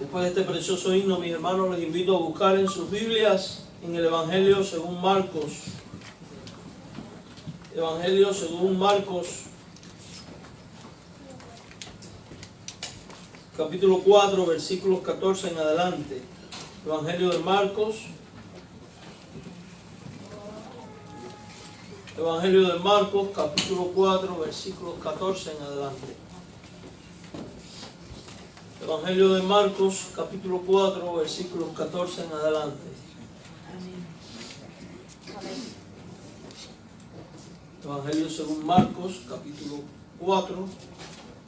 Después de este precioso himno, mis hermanos, les invito a buscar en sus Biblias en el Evangelio según Marcos. Evangelio según Marcos, capítulo 4, versículos 14 en adelante. Evangelio de Marcos. Evangelio de Marcos, capítulo 4, versículos 14 en adelante. Evangelio de Marcos, capítulo 4, versículos 14 en adelante. Evangelio según Marcos, capítulo 4,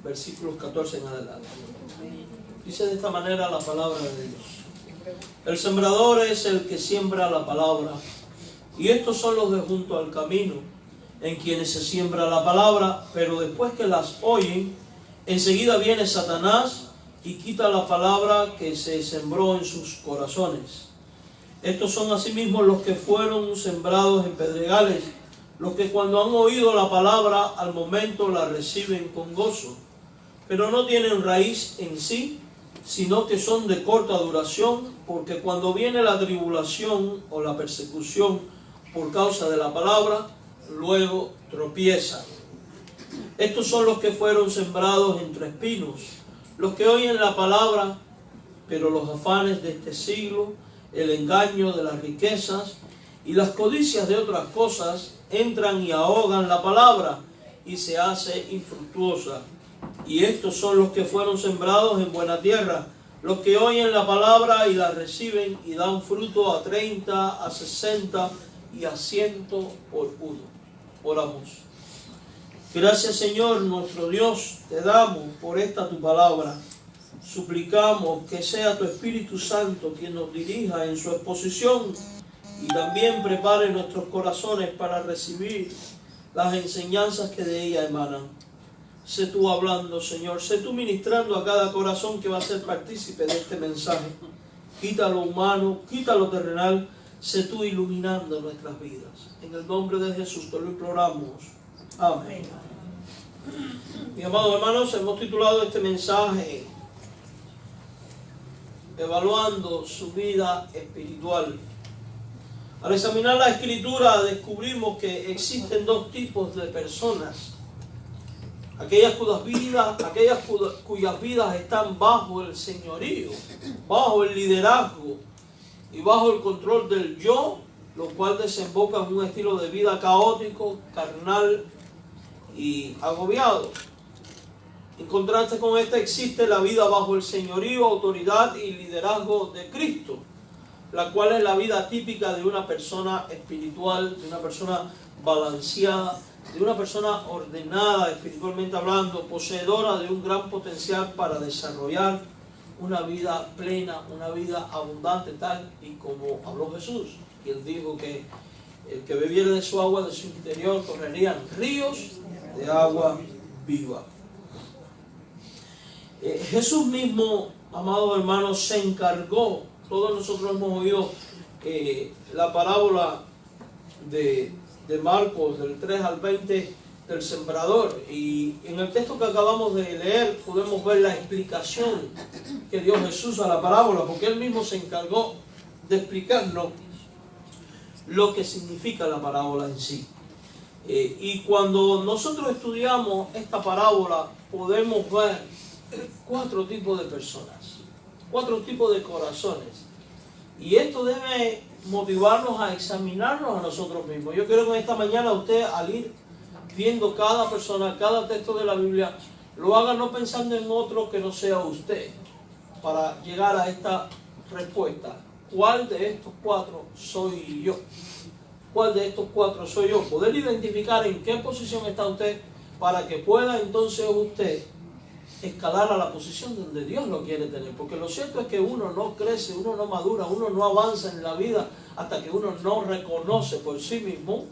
versículos 14 en adelante. Dice de esta manera la palabra de Dios. El sembrador es el que siembra la palabra, y estos son los de junto al camino, en quienes se siembra la palabra, pero después que las oyen, enseguida viene Satanás y quita la palabra que se sembró en sus corazones. Estos son asimismo los que fueron sembrados en pedregales, los que cuando han oído la palabra al momento la reciben con gozo, pero no tienen raíz en sí, sino que son de corta duración, porque cuando viene la tribulación o la persecución por causa de la palabra, luego tropiezan. Estos son los que fueron sembrados entre espinos, los que oyen la palabra, pero los afanes de este siglo, el engaño de las riquezas y las codicias de otras cosas entran y ahogan la palabra y se hace infructuosa. Y estos son los que fueron sembrados en buena tierra, los que oyen la palabra y la reciben y dan fruto a 30, a 60 y a 100 por uno. Oramos. Gracias, Señor nuestro Dios, te damos por esta tu palabra. Suplicamos que sea tu Espíritu Santo quien nos dirija en su exposición y también prepare nuestros corazones para recibir las enseñanzas que de ella emanan. Sé tú hablando, Señor, sé tú ministrando a cada corazón que va a ser partícipe de este mensaje. Quita lo humano, quita lo terrenal, sé tú iluminando nuestras vidas. En el nombre de Jesús te lo imploramos. Amén. Mis amados hermanos, hemos titulado este mensaje Evaluando su vida espiritual. Al examinar la Escritura descubrimos que existen dos tipos de personas. Aquellas cuyas vidas están bajo el señorío, bajo el liderazgo y bajo el control del yo, lo cual desemboca en un estilo de vida caótico, carnal y agobiado. En contraste con esta existe la vida bajo el señorío, autoridad y liderazgo de Cristo, la cual es la vida típica de una persona espiritual, de una persona balanceada, de una persona ordenada espiritualmente hablando, poseedora de un gran potencial para desarrollar una vida plena, una vida abundante, tal y como habló Jesús. Y él dijo que el que bebiera de su agua, de su interior, correrían ríos de agua viva. Jesús mismo, amados hermanos, se encargó. Todos nosotros hemos oído la parábola de Marcos, del 3 al 20, del sembrador. Y en el texto que acabamos de leer podemos ver la explicación que dio Jesús a la parábola, porque él mismo se encargó de explicarnos lo que significa la parábola en sí. Y cuando nosotros estudiamos esta parábola podemos ver 4 tipos de personas, 4 tipos de corazones. Y esto debe motivarnos a examinarnos a nosotros mismos. Yo quiero que esta mañana usted, al ir viendo cada persona, cada texto de la Biblia, lo haga no pensando en otro que no sea usted, para llegar a esta respuesta. ¿Cuál de estos 4 soy yo? ¿Cuál de estos 4 soy yo? Poder identificar en qué posición está usted para que pueda entonces usted escalar a la posición donde Dios lo quiere tener. Porque lo cierto es que uno no crece, uno no madura, uno no avanza en la vida hasta que uno no reconoce por sí mismo,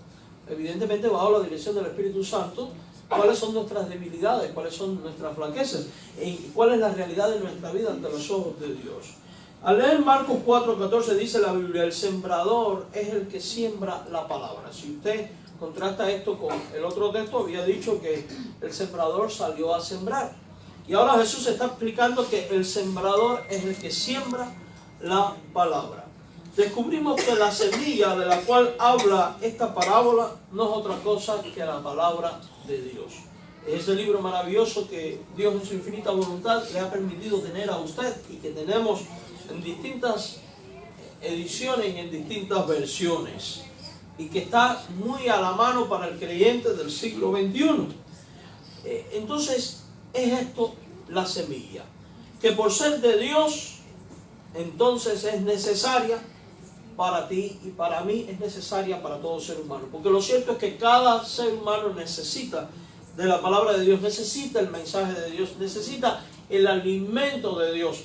evidentemente bajo la dirección del Espíritu Santo, cuáles son nuestras debilidades, cuáles son nuestras flaquezas y cuál es la realidad de nuestra vida ante los ojos de Dios. Al leer Marcos 4:14 dice la Biblia, el sembrador es el que siembra la palabra. Si usted contrasta esto con el otro texto, había dicho que el sembrador salió a sembrar. Y ahora Jesús está explicando que el sembrador es el que siembra la palabra. Descubrimos que la semilla de la cual habla esta parábola no es otra cosa que la palabra de Dios. Es ese libro maravilloso que Dios en su infinita voluntad le ha permitido tener a usted y que tenemos en distintas ediciones y en distintas versiones, y que está muy a la mano para el creyente del siglo XXI. Entonces, es esto la semilla, que por ser de Dios, entonces es necesaria para ti y para mí, es necesaria para todo ser humano. Porque lo cierto es que cada ser humano necesita de la palabra de Dios, necesita el mensaje de Dios, necesita el alimento de Dios.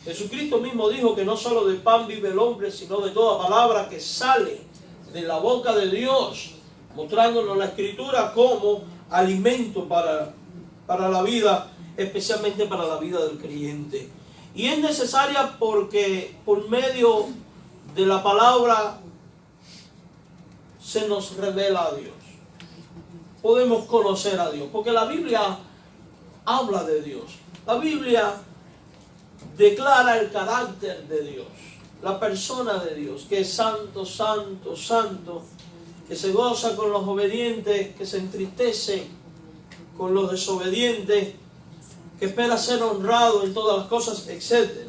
Jesucristo mismo dijo que no solo de pan vive el hombre, sino de toda palabra que sale de la boca de Dios, mostrándonos la Escritura como alimento para la vida, especialmente para la vida del creyente. Y es necesaria porque por medio de la palabra se nos revela a Dios. Podemos conocer a Dios, porque la Biblia habla de Dios. La Biblia declara el carácter de Dios, la persona de Dios, que es santo, santo, santo, que se goza con los obedientes, que se entristece con los desobedientes, que espera ser honrado en todas las cosas, etc.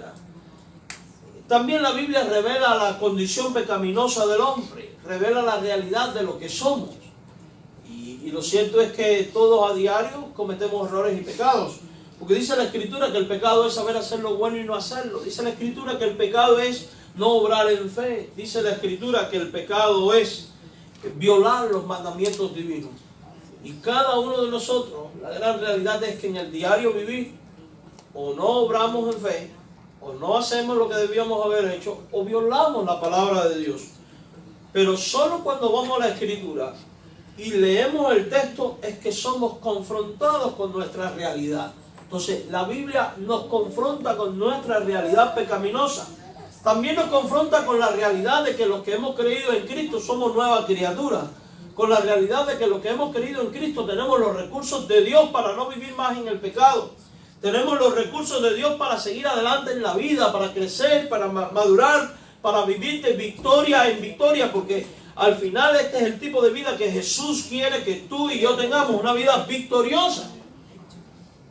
También la Biblia revela la condición pecaminosa del hombre, revela la realidad de lo que somos. Y lo cierto es que todos a diario cometemos errores y pecados. Porque dice la Escritura que el pecado es saber hacer lo bueno y no hacerlo. Dice la Escritura que el pecado es no obrar en fe. Dice la Escritura que el pecado es violar los mandamientos divinos. Y cada uno de nosotros, la gran realidad es que en el diario vivir, o no obramos en fe, o no hacemos lo que debíamos haber hecho, o violamos la palabra de Dios. Pero solo cuando vamos a la Escritura y leemos el texto es que somos confrontados con nuestra realidad. Entonces, la Biblia nos confronta con nuestra realidad pecaminosa. También nos confronta con la realidad de que los que hemos creído en Cristo somos nuevas criaturas. Con la realidad de que los que hemos creído en Cristo tenemos los recursos de Dios para no vivir más en el pecado. Tenemos los recursos de Dios para seguir adelante en la vida, para crecer, para madurar, para vivir de victoria en victoria, porque al final este es el tipo de vida que Jesús quiere que tú y yo tengamos, una vida victoriosa.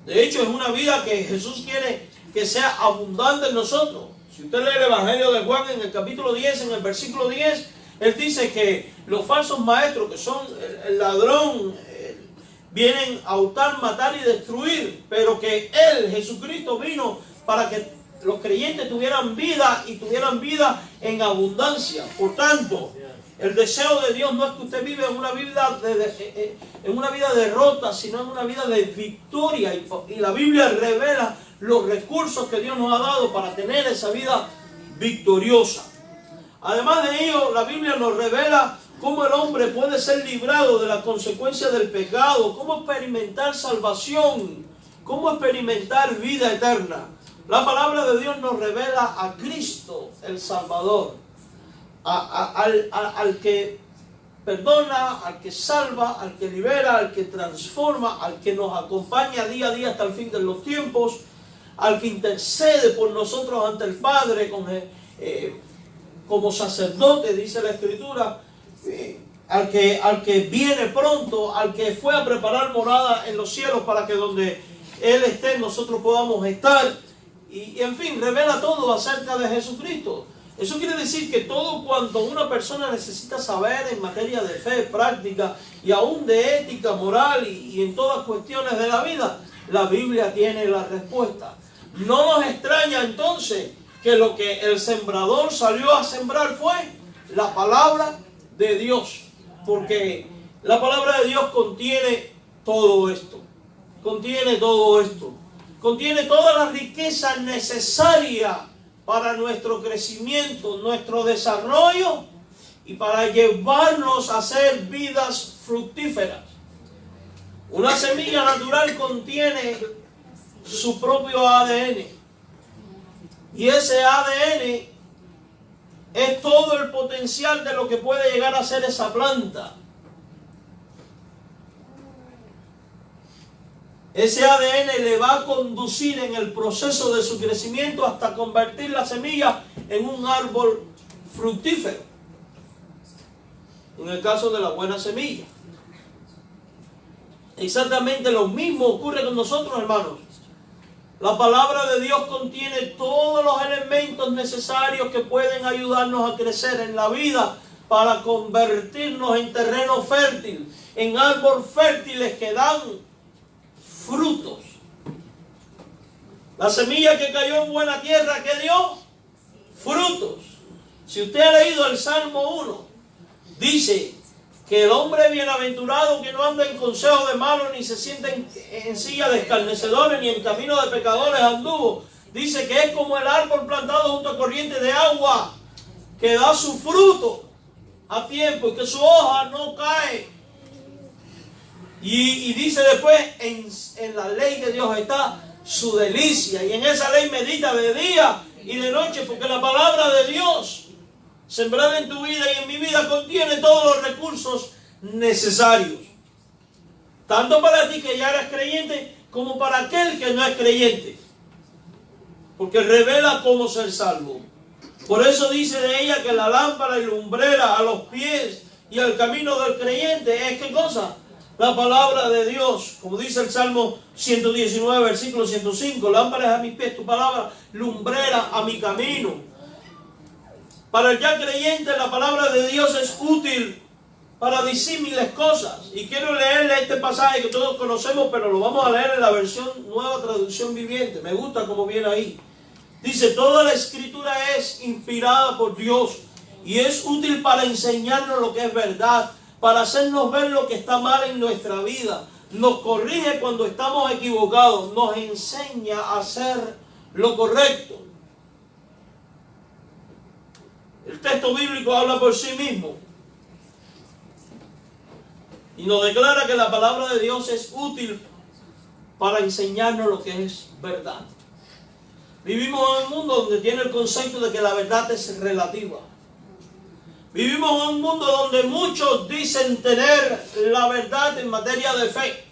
De hecho, es una vida que Jesús quiere que sea abundante en nosotros. Si usted lee el Evangelio de Juan en el capítulo 10, en el versículo 10, él dice que los falsos maestros, que son el ladrón, vienen a hurtar, matar y destruir, pero que Él, Jesucristo, vino para que los creyentes tuvieran vida y tuvieran vida en abundancia. Por tanto, el deseo de Dios no es que usted viva en una vida de derrota, sino en una vida de victoria. Y la Biblia revela los recursos que Dios nos ha dado para tener esa vida victoriosa. Además de ello, la Biblia nos revela cómo el hombre puede ser librado de la consecuencia del pecado, cómo experimentar salvación, cómo experimentar vida eterna. La palabra de Dios nos revela a Cristo, el Salvador, al que perdona, al que salva, al que libera, al que transforma, al que nos acompaña día a día hasta el fin de los tiempos, al que intercede por nosotros ante el Padre como sacerdote, dice la Escritura, al que viene pronto, al que fue a preparar morada en los cielos para que donde Él esté nosotros podamos estar, y en fin, revela todo acerca de Jesucristo. Eso quiere decir que todo cuanto una persona necesita saber en materia de fe, práctica y aún de ética, moral y en todas cuestiones de la vida, la Biblia tiene la respuesta. No nos extraña entonces que lo que el sembrador salió a sembrar fue la palabra de Dios, porque la palabra de Dios contiene todo esto, contiene toda la riqueza necesaria para nuestro crecimiento, nuestro desarrollo y para llevarnos a hacer vidas fructíferas. Una semilla natural contiene su propio ADN, y ese ADN es todo el potencial de lo que puede llegar a ser esa planta. ese ADN le va a conducir en el proceso de su crecimiento hasta convertir la semilla en un árbol fructífero. En el caso de la buena semilla. Exactamente lo mismo ocurre con nosotros, hermanos. La palabra de Dios contiene todos los elementos necesarios que pueden ayudarnos a crecer en la vida para convertirnos en terreno fértil, en árboles fértiles que dan frutos. La semilla que cayó en buena tierra, ¿qué dio? Frutos. Si usted ha leído el Salmo 1, dice que el hombre bienaventurado que no anda en consejo de malos, ni se sienta en silla de escarnecedores, ni en camino de pecadores anduvo. Dice que es como el árbol plantado junto a corriente de agua, que da su fruto a tiempo y que su hoja no cae. Y dice después, en la ley de Dios está su delicia, y en esa ley medita de día y de noche, porque la palabra de Dios sembrada en tu vida y en mi vida contiene todos los recursos necesarios. Tanto para ti que ya eres creyente, como para aquel que no es creyente. Porque revela cómo ser salvo. Por eso dice de ella que la lámpara y lumbrera a los pies y al camino del creyente es ¿qué cosa? La palabra de Dios. Como dice el Salmo 119, versículo 105. Lámpara es a mis pies tu palabra, lumbrera a mi camino. Para el ya creyente la palabra de Dios es útil para disímiles cosas. Y quiero leerle este pasaje que todos conocemos, pero lo vamos a leer en la versión Nueva Traducción Viviente. Me gusta cómo viene ahí. Dice, toda la escritura es inspirada por Dios y es útil para enseñarnos lo que es verdad, para hacernos ver lo que está mal en nuestra vida. Nos corrige cuando estamos equivocados, nos enseña a hacer lo correcto. El texto bíblico habla por sí mismo y nos declara que la palabra de Dios es útil para enseñarnos lo que es verdad. Vivimos en un mundo donde tiene el concepto de que la verdad es relativa. Vivimos en un mundo donde muchos dicen tener la verdad en materia de fe.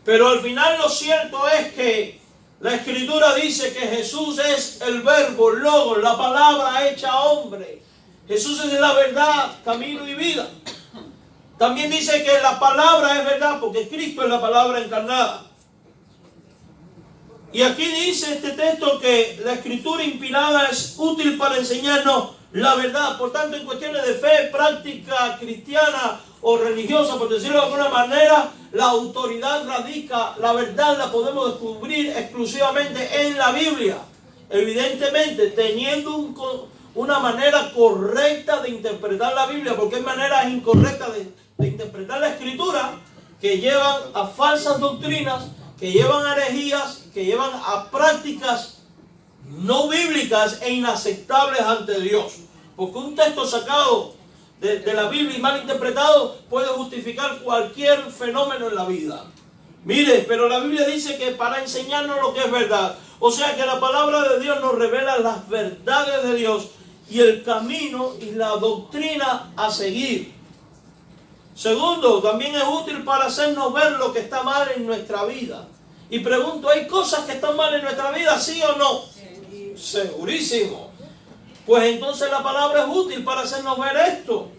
Pero al final lo cierto es que la Escritura dice que Jesús es el verbo, el logos, la palabra hecha hombre. Jesús es la verdad, camino y vida. También dice que la palabra es verdad porque Cristo es la palabra encarnada. Y aquí dice este texto que la Escritura inspirada es útil para enseñarnos la verdad. Por tanto, en cuestiones de fe, práctica cristiana o religiosa, por decirlo de alguna manera, la autoridad radica, la verdad la podemos descubrir exclusivamente en la Biblia. Evidentemente, teniendo una manera correcta de interpretar la Biblia, porque hay maneras incorrectas de interpretar la Escritura que llevan a falsas doctrinas, que llevan a herejías, que llevan a prácticas no bíblicas e inaceptables ante Dios. Porque un texto sacado de la Biblia y mal interpretado puede justificar cualquier fenómeno en la vida. Mire, pero la Biblia dice que para enseñarnos lo que es verdad. O sea que la palabra de Dios nos revela las verdades de Dios y el camino y la doctrina a seguir. Segundo, también es útil para hacernos ver lo que está mal en nuestra vida. Y pregunto, ¿hay cosas que están mal en nuestra vida, sí o no? Sí. Segurísimo. Pues entonces la palabra es útil para hacernos ver esto.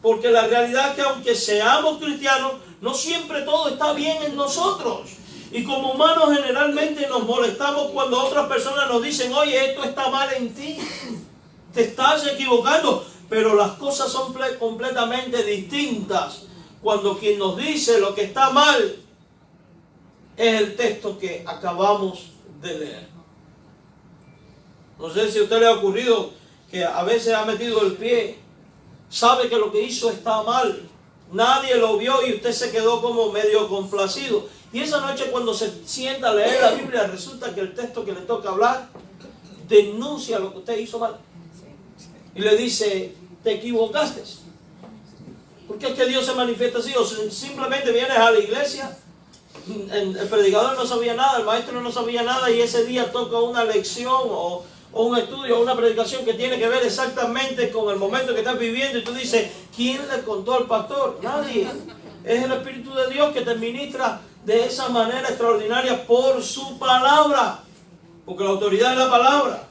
Porque la realidad es que aunque seamos cristianos, no siempre todo está bien en nosotros. Y como humanos generalmente nos molestamos cuando otras personas nos dicen, oye, esto está mal en ti. Te estás equivocando. Pero las cosas son completamente distintas cuando quien nos dice lo que está mal es el texto que acabamos de leer. No sé si a usted le ha ocurrido que a veces ha metido el pie, sabe que lo que hizo está mal, nadie lo vio y usted se quedó como medio complacido. Y esa noche cuando se sienta a leer la Biblia resulta que el texto que le toca hablar denuncia lo que usted hizo mal. Y le dice, te equivocaste. Porque es que Dios se manifiesta así, o simplemente vienes a la iglesia, el predicador no sabía nada, el maestro no sabía nada y ese día toca una lección o un estudio o una predicación que tiene que ver exactamente con el momento que estás viviendo y tú dices, ¿quién le contó al pastor? Nadie. Es el Espíritu de Dios que te ministra de esa manera extraordinaria por su palabra, porque la autoridad es la palabra.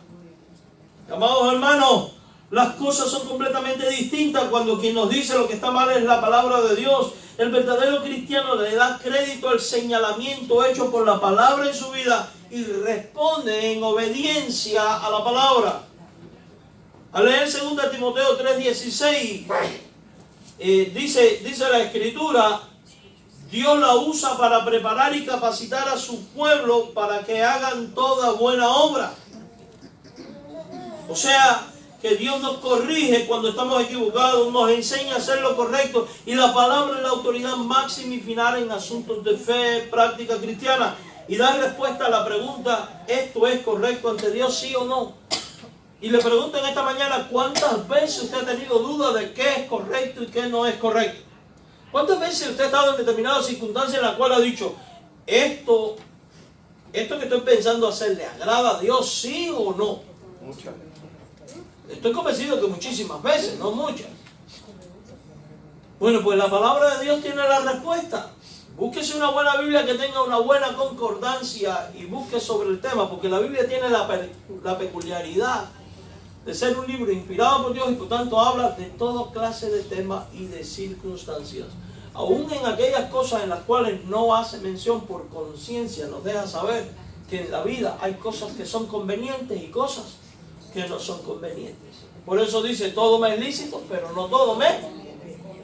Amados hermanos, las cosas son completamente distintas cuando quien nos dice lo que está mal es la palabra de Dios. El verdadero cristiano le da crédito al señalamiento hecho por la palabra en su vida y responde en obediencia a la palabra. Al leer 2 Timoteo 3:16, dice la Escritura, Dios la usa para preparar y capacitar a su pueblo para que hagan toda buena obra. O sea, que Dios nos corrige cuando estamos equivocados, nos enseña a hacer lo correcto, y la palabra es la autoridad máxima y final en asuntos de fe, práctica cristiana, y da respuesta a la pregunta, ¿esto es correcto ante Dios, sí o no? Y le pregunto en esta mañana, ¿cuántas veces usted ha tenido duda de qué es correcto y qué no es correcto? ¿Cuántas veces usted ha estado en determinadas circunstancias en las cuales ha dicho, esto que estoy pensando hacer, ¿le agrada a Dios, sí o no? Muchas. Estoy convencido que muchísimas veces, no muchas. Bueno, pues la palabra de Dios tiene la respuesta. Búsquese una buena Biblia que tenga una buena concordancia y busque sobre el tema, porque la Biblia tiene la peculiaridad de ser un libro inspirado por Dios y por tanto habla de toda clase de temas y de circunstancias. Aún en aquellas cosas en las cuales no hace mención por conciencia, nos deja saber que en la vida hay cosas que son convenientes y cosas que no son convenientes. Por eso dice, todo me es lícito, pero no todo me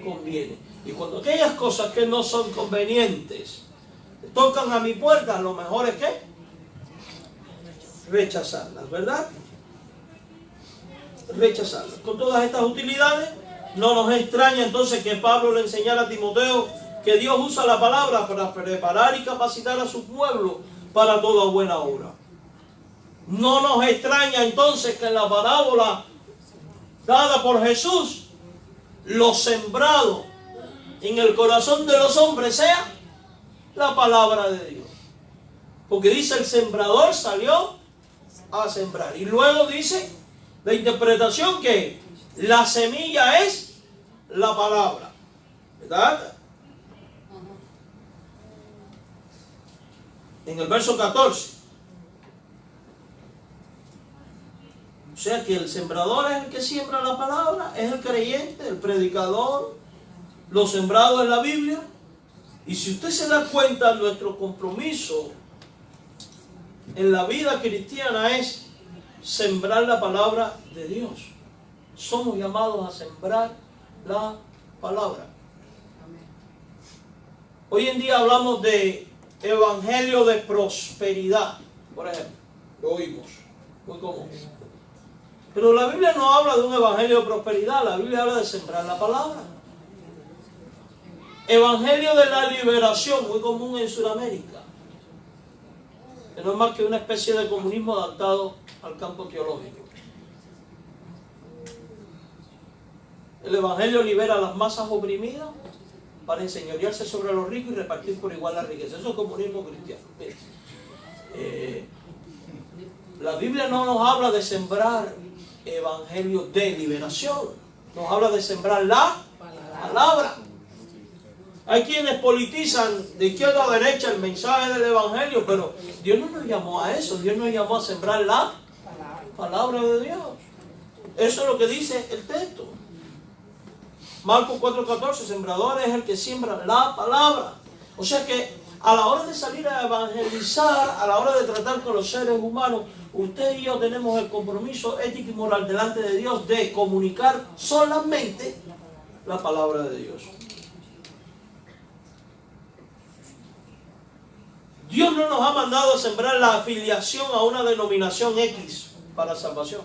conviene. Y cuando aquellas cosas que no son convenientes tocan a mi puerta, lo mejor es que rechazarlas, ¿verdad? Rechazarlas. Con todas estas utilidades, no nos extraña entonces que Pablo le enseñara a Timoteo que Dios usa la palabra para preparar y capacitar a su pueblo para toda buena obra. No nos extraña entonces que en la parábola dada por Jesús, lo sembrado en el corazón de los hombres sea la palabra de Dios. Porque dice, el sembrador salió a sembrar. Y luego dice la interpretación que la semilla es la palabra. ¿Verdad? En el verso 14. O sea que el sembrador es el que siembra la palabra, es el creyente, el predicador, lo sembrado en la Biblia. Y si usted se da cuenta, nuestro compromiso en la vida cristiana es sembrar la palabra de Dios. Somos llamados a sembrar la palabra. Hoy en día hablamos de evangelio de prosperidad, por ejemplo. Lo oímos, muy común. Pero la Biblia no habla de un evangelio de prosperidad, la Biblia habla de sembrar la palabra. Evangelio de la liberación, muy común en Sudamérica. Que no es más que una especie de comunismo adaptado al campo teológico. El Evangelio libera a las masas oprimidas para enseñorearse sobre los ricos y repartir por igual la riqueza. Eso es comunismo cristiano. La Biblia no nos habla de sembrar evangelio de liberación. Nos habla de sembrar la palabra. Hay quienes politizan de izquierda a derecha el mensaje del evangelio, pero Dios no nos llamó a eso. Dios nos llamó a sembrar la palabra de Dios. Eso es lo que dice el texto. Marcos 4:14, sembrador es el que siembra la palabra. O sea que a la hora de salir a evangelizar, a la hora de tratar con los seres humanos, usted y yo tenemos el compromiso ético y moral delante de Dios de comunicar solamente la palabra de Dios. Dios no nos ha mandado a sembrar la afiliación a una denominación X para salvación.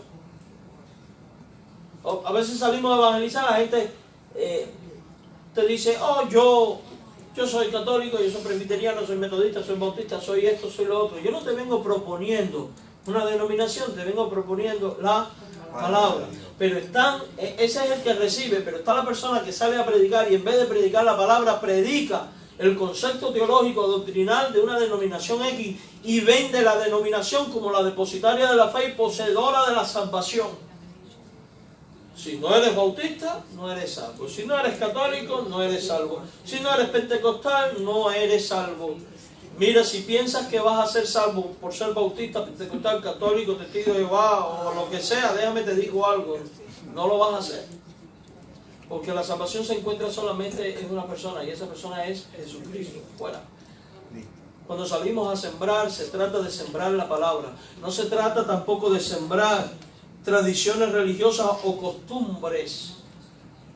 A veces salimos a evangelizar, la gente te dice, oh, yo soy católico, yo soy presbiteriano, soy metodista, soy bautista, soy esto, soy lo otro. Yo no te vengo proponiendo una denominación, te vengo proponiendo la palabra. Pero ese es el que recibe, pero está la persona que sale a predicar y en vez de predicar la palabra, predica el concepto teológico doctrinal de una denominación X y vende la denominación como la depositaria de la fe y poseedora de la salvación. Si no eres bautista, no eres salvo. Si no eres católico, no eres salvo. Si no eres pentecostal, no eres salvo. Mira, si piensas que vas a ser salvo por ser bautista, pentecostal, católico, testigo de Jehová o lo que sea, déjame te digo algo, no lo vas a hacer. Porque la salvación se encuentra solamente en una persona y esa persona es Jesucristo. Fuera. Cuando salimos a sembrar, se trata de sembrar la palabra. No se trata tampoco de sembrar tradiciones religiosas o costumbres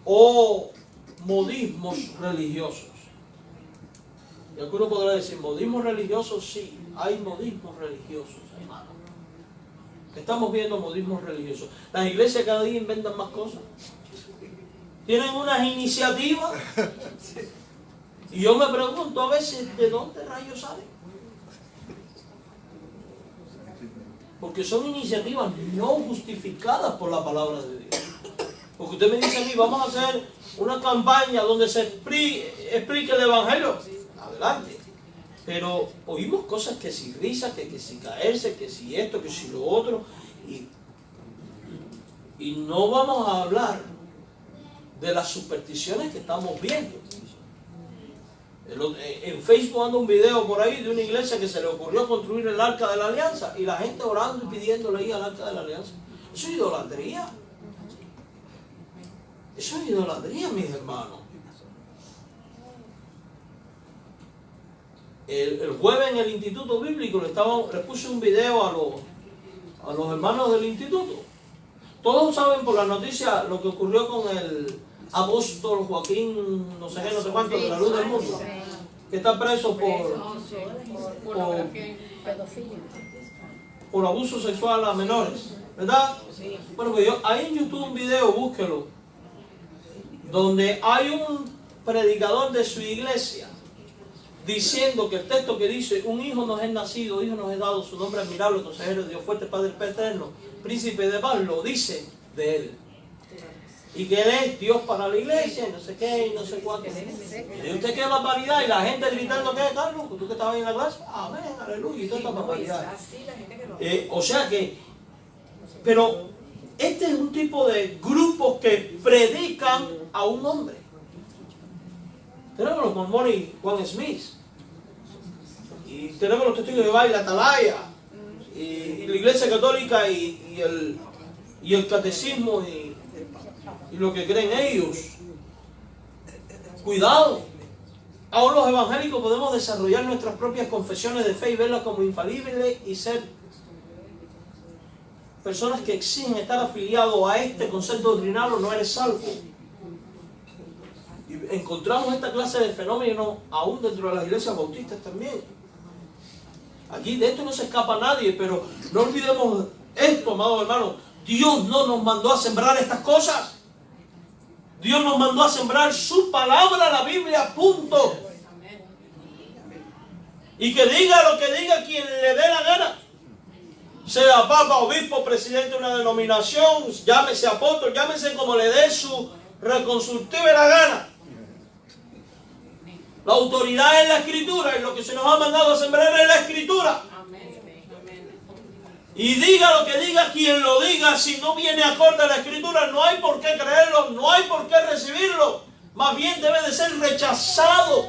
o modismos religiosos. Y alguno podrá decir, ¿modismos religiosos? Sí, hay modismos religiosos, hermano. Estamos viendo modismos religiosos. Las iglesias cada día inventan más cosas. Tienen unas iniciativas. Y yo me pregunto a veces, ¿de dónde rayos salen? Porque son iniciativas no justificadas por la palabra de Dios. Porque usted me dice a mí, vamos a hacer una campaña donde se explique el Evangelio. Adelante. Pero oímos cosas que si risa, que si caerse, que si esto, que si lo otro. Y no vamos a hablar de las supersticiones que estamos viendo. En Facebook anda un video por ahí de una iglesia que se le ocurrió construir el Arca de la Alianza y la gente orando y pidiéndole ir al Arca de la Alianza. Eso es idolatría. Eso es idolatría, mis hermanos. El jueves en el Instituto Bíblico les puse un video a los hermanos del instituto. Todos saben por la noticia lo que ocurrió con el apóstol Joaquín, no sé qué, no sé cuánto, de la Luz del Mundo, que está preso por abuso sexual a menores, ¿verdad? Bueno, pues hay en YouTube un video, búsquelo, donde hay un predicador de su iglesia diciendo que el texto que dice, un hijo nos es nacido, hijo nos es dado, su nombre admirable, consejero de Dios fuerte, Padre eterno, príncipe de paz, lo dice de él. Y que él es Dios para la iglesia, y no sé qué, y no sé cuánto. Y usted qué barbaridad, y la gente gritando, ¿qué, Carlos? ¿Tú que estabas ahí en la clase? Amén, aleluya, y toda esta barbaridad. O sea que, pero este es un tipo de grupos que predican a un hombre. Tenemos los mormones y Juan Smith. Y tenemos los testigos de Jehová y la Atalaya. Y la iglesia católica y el catecismo y lo que creen ellos. Cuidado. Aún los evangélicos podemos desarrollar nuestras propias confesiones de fe y verlas como infalibles y ser personas que exigen estar afiliados a este concepto doctrinal o no eres salvo. Y encontramos esta clase de fenómenos aún dentro de las iglesias bautistas también. Aquí de esto no se escapa nadie, pero no olvidemos esto, amados hermanos. Dios no nos mandó a sembrar estas cosas. Dios nos mandó a sembrar su palabra, la Biblia, punto. Y que diga lo que diga quien le dé la gana. Sea papa, obispo, presidente de una denominación, llámese apóstol, llámese como le dé su reconsultiva la gana. La autoridad es la Escritura y lo que se nos ha mandado a sembrar es la Escritura. Y diga lo que diga quien lo diga, si no viene acorde a la Escritura, no hay por qué creerlo, no hay por qué recibirlo. Más bien debe de ser rechazado.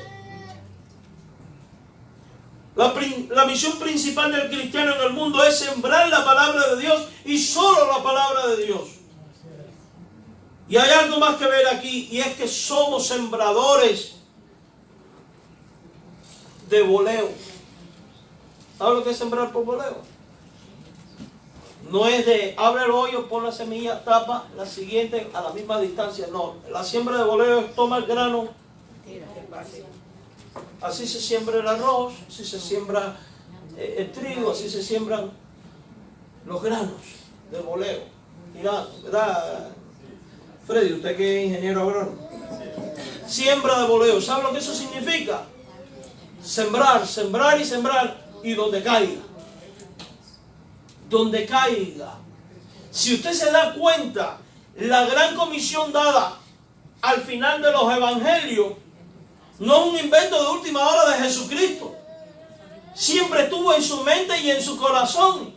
La misión principal del cristiano en el mundo es sembrar la palabra de Dios y solo la palabra de Dios. Y hay algo más que ver aquí, y es que somos sembradores de voleo. ¿Sabe lo que es sembrar por voleo? No es de abre el hoyo, pon la semilla, tapa la siguiente a la misma distancia. No, la siembra de voleo es toma el grano. Así se siembra el arroz, así se siembra el trigo, así se siembran los granos de voleo. Tirando, ¿verdad? Freddy, usted que es ingeniero agrónomo. Siembra de voleo, ¿sabe lo que eso significa? Sembrar, sembrar y sembrar, y donde caiga. Donde caiga. Si usted se da cuenta, la gran comisión dada al final de los evangelios no es un invento de última hora de Jesucristo. Siempre estuvo en su mente y en su corazón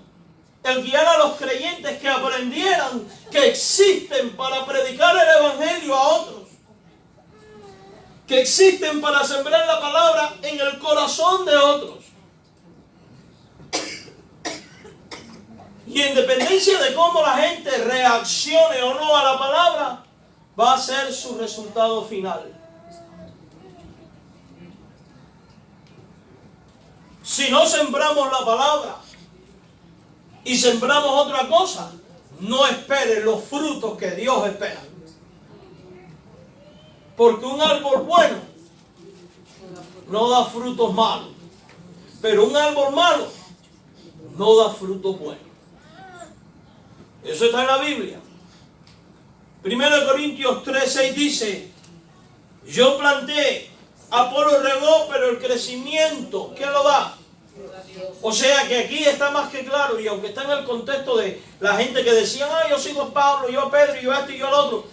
el guiar a los creyentes que aprendieran que existen para predicar el evangelio a otros. que existen para sembrar la palabra en el corazón de otros. Y en dependencia de cómo la gente reaccione o no a la palabra, va a ser su resultado final. Si no sembramos la palabra y sembramos otra cosa, no esperen los frutos que Dios espera. Porque un árbol bueno no da frutos malos, pero un árbol malo no da frutos buenos. Eso está en la Biblia. 1 Corintios 3:6 dice: yo planté, Apolo regó, pero el crecimiento, ¿quién lo da? O sea que aquí está más que claro, y aunque está en el contexto de la gente que decía, yo sigo a Pablo, yo a Pedro, yo a este y yo al otro,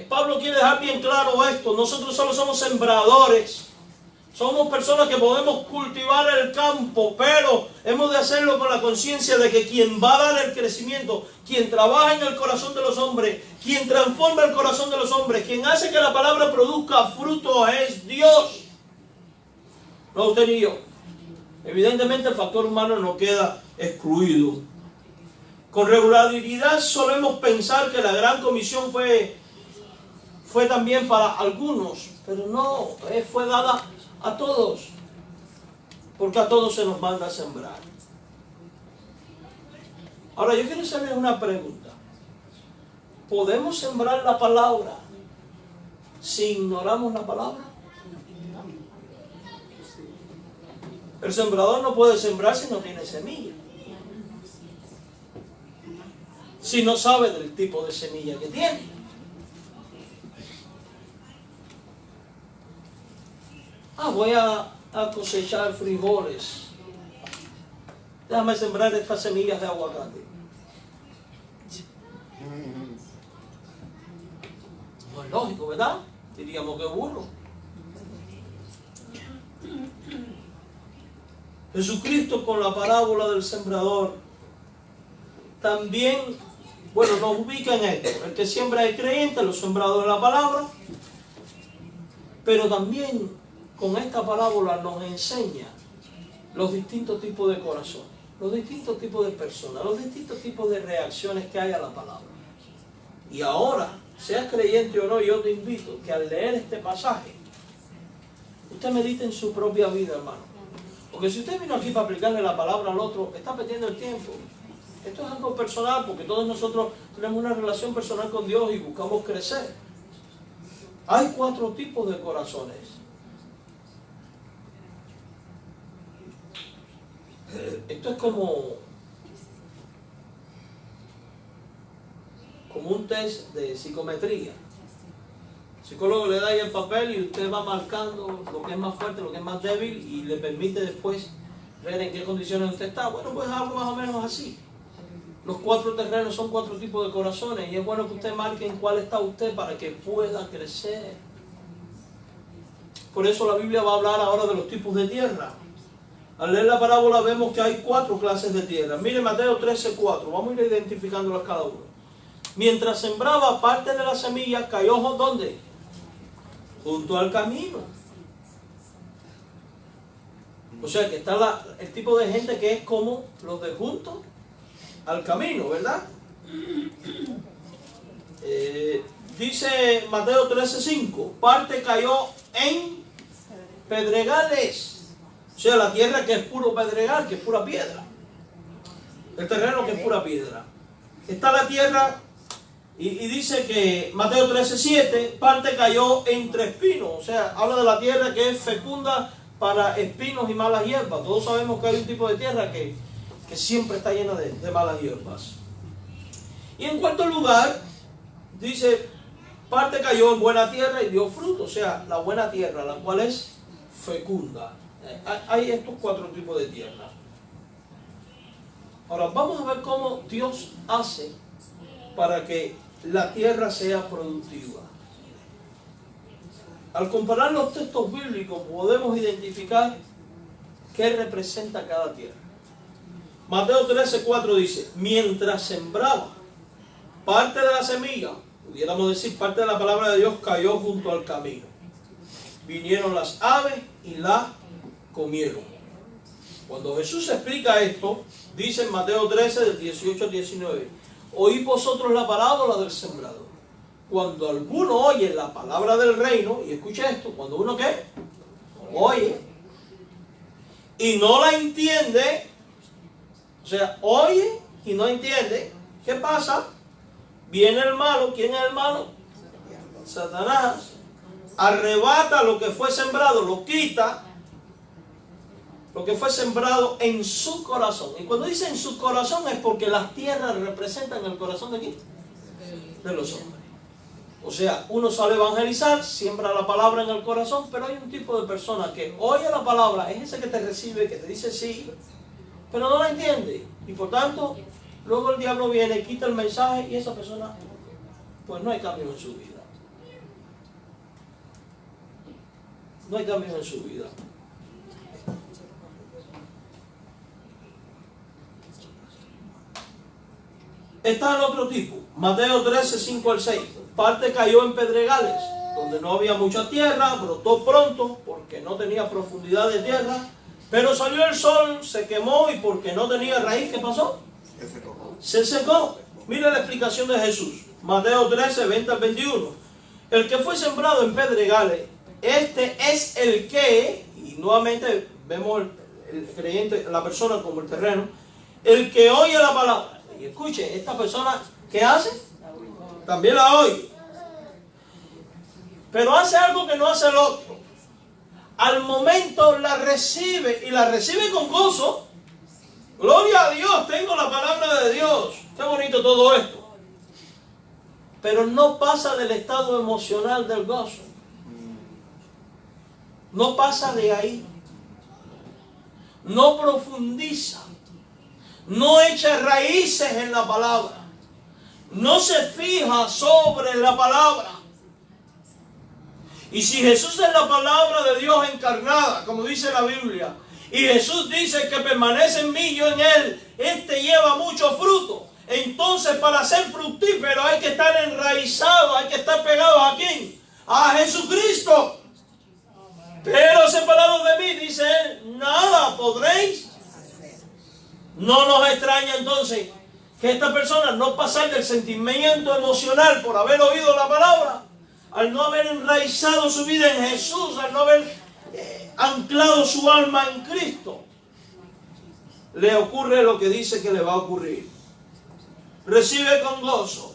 Pablo quiere dejar bien claro esto: nosotros solo somos sembradores. Somos personas que podemos cultivar el campo, pero hemos de hacerlo con la conciencia de que quien va a dar el crecimiento, quien trabaja en el corazón de los hombres, quien transforma el corazón de los hombres, quien hace que la palabra produzca fruto es Dios. No usted ni yo. Evidentemente el factor humano no queda excluido. Con regularidad solemos pensar que la gran comisión fue también para algunos, pero no, fue dada a todos, porque a todos se nos manda a sembrar. Ahora yo quiero hacerles una pregunta: ¿podemos sembrar la palabra si ignoramos la palabra? El sembrador no puede sembrar si no tiene semilla, si no sabe del tipo de semilla que tiene. Voy a cosechar frijoles. Déjame sembrar estas semillas de aguacate. No es lógico, ¿verdad? Diríamos que burro. Jesucristo, con la parábola del sembrador, también, nos ubica en esto: el que siembra es creyente, los sembrados de la palabra. Pero también con esta parábola nos enseña los distintos tipos de corazones, los distintos tipos de personas, los distintos tipos de reacciones que hay a la palabra. Y ahora, seas creyente o no, yo te invito que al leer este pasaje, usted medite en su propia vida, hermano. Porque si usted vino aquí para aplicarle la palabra al otro, está perdiendo el tiempo. Esto es algo personal, porque todos nosotros tenemos una relación personal con Dios y buscamos crecer. Hay 4 tipos de corazones. Esto es como un test de psicometría. El psicólogo le da ahí el papel y usted va marcando lo que es más fuerte, lo que es más débil, y le permite después ver en qué condiciones usted está. Pues algo más o menos así. Los 4 terrenos son 4 tipos de corazones, y es bueno que usted marque en cuál está usted para que pueda crecer. Por eso la Biblia va a hablar ahora de los tipos de tierra. Al leer la parábola vemos que hay 4 clases de tierra. Mire Mateo 13:4. Vamos a ir identificándolas cada uno. Mientras sembraba, parte de la semilla cayó, ¿dónde? Junto al camino. O sea que está el tipo de gente que es como los de junto al camino, ¿verdad? Dice Mateo 13:5. Parte cayó en pedregales. O sea, la tierra que es puro pedregal, que es pura piedra. El terreno que es pura piedra. Está la tierra, y dice que Mateo 13:7, parte cayó entre espinos. O sea, habla de la tierra que es fecunda para espinos y malas hierbas. Todos sabemos que hay un tipo de tierra que siempre está llena de malas hierbas. Y en cuarto lugar, dice, parte cayó en buena tierra y dio fruto. O sea, la buena tierra, la cual es fecunda. Hay estos 4 tipos de tierra. Ahora vamos a ver cómo Dios hace para que la tierra sea productiva. Al comparar los textos bíblicos podemos identificar qué representa cada tierra. Mateo 13:4 dice: mientras sembraba, parte de la semilla, pudiéramos decir parte de la palabra de Dios, cayó junto al camino. vinieron las aves y la comieron. Cuando Jesús explica esto, dice en Mateo 13, del 18 al 19, oí vosotros la parábola del sembrador. Cuando alguno oye la palabra del reino, y escucha esto, cuando uno ¿qué? Oye, y no la entiende, o sea, oye y no entiende, ¿qué pasa? Viene el malo. ¿Quién es el malo? Satanás. Arrebata lo que fue sembrado, lo quita, lo que fue sembrado en su corazón. Y cuando dice en su corazón es porque las tierras representan el corazón de quién? De los hombres. O sea, uno sale a evangelizar, siembra la palabra en el corazón, pero hay un tipo de persona que oye la palabra, es ese que te recibe, que te dice sí, pero no la entiende. Y por tanto, luego el diablo viene, quita el mensaje y esa persona, pues no hay cambio en su vida. No hay cambio en su vida. Está el otro tipo, Mateo 13, 5 al 6. Parte cayó en pedregales, donde no había mucha tierra, brotó pronto, porque no tenía profundidad de tierra, pero salió el sol, se quemó, y porque no tenía raíz, ¿qué pasó? Se secó. Mira la explicación de Jesús, Mateo 13, 20 al 21. El que fue sembrado en pedregales, este es el que, y nuevamente vemos el creyente, la persona como el terreno, el que oye la palabra. Y escuche, esta persona, ¿qué hace? También la oye. Pero hace algo que no hace el otro. Al momento la recibe, y la recibe con gozo. Gloria a Dios, tengo la palabra de Dios. Qué bonito todo esto. Pero no pasa del estado emocional del gozo. No pasa de ahí. No profundiza. No echa raíces en la palabra. No se fija sobre la palabra. Y si Jesús es la palabra de Dios encarnada, como dice la Biblia, y Jesús dice que permanece en mí, yo en él, este lleva mucho fruto. Entonces, para ser fructífero hay que estar enraizado, hay que estar pegado ¿a quién? A Jesucristo. Pero separados de mí, dice él, nada podréis. No nos extraña entonces que esta persona no pasar del sentimiento emocional por haber oído la palabra, al no haber enraizado su vida en Jesús, al no haber anclado su alma en Cristo, le ocurre lo que dice que le va a ocurrir. Recibe con gozo,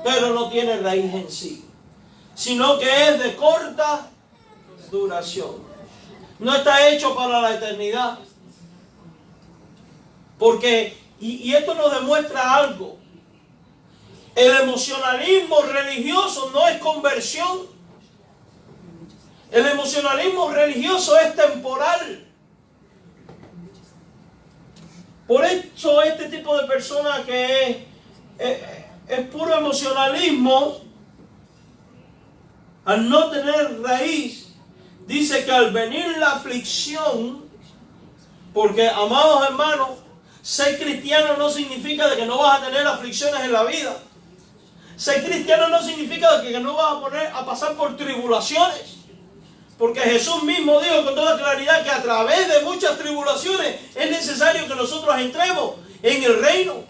pero no tiene raíz en sí, sino que es de corta duración. No está hecho para la eternidad. Porque, y esto nos demuestra algo, el emocionalismo religioso no es conversión. El emocionalismo religioso es temporal. Por eso este tipo de persona que es puro emocionalismo, al no tener raíz, dice que al venir la aflicción, porque amados hermanos, ser cristiano no significa de que no vas a tener aflicciones en la vida. Ser cristiano no significa de que no vas a pasar por tribulaciones. Porque Jesús mismo dijo con toda claridad que a través de muchas tribulaciones es necesario que nosotros entremos en el reino.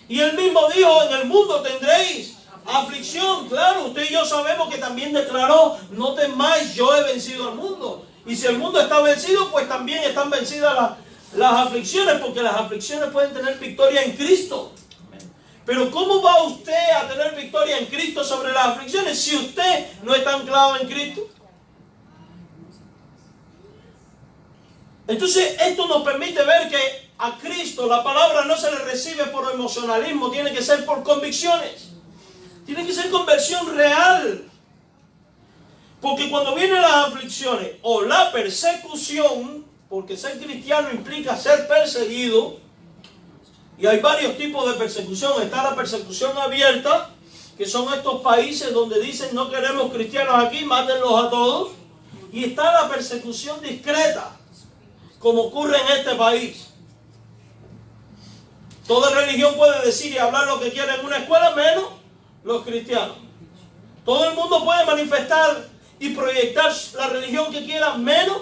Y él mismo dijo, en el mundo tendréis aflicción. Claro, usted y yo sabemos que también declaró, no temáis, yo he vencido al mundo. Y si el mundo está vencido, pues también están vencidas las aflicciones, porque las aflicciones pueden tener victoria en Cristo. Pero ¿cómo va usted a tener victoria en Cristo sobre las aflicciones si usted no está anclado en Cristo? Entonces esto nos permite ver que a Cristo la palabra no se le recibe por emocionalismo, tiene que ser por convicciones. Tiene que ser conversión real. Porque cuando vienen las aflicciones o la persecución, porque ser cristiano implica ser perseguido, y hay varios tipos de persecución. Está la persecución abierta, que son estos países donde dicen no queremos cristianos aquí, mátenlos a todos. Y está la persecución discreta, como ocurre en este país. Toda religión puede decir y hablar lo que quiera en una escuela, menos los cristianos. Todo el mundo puede manifestar y proyectar la religión que quieran, menos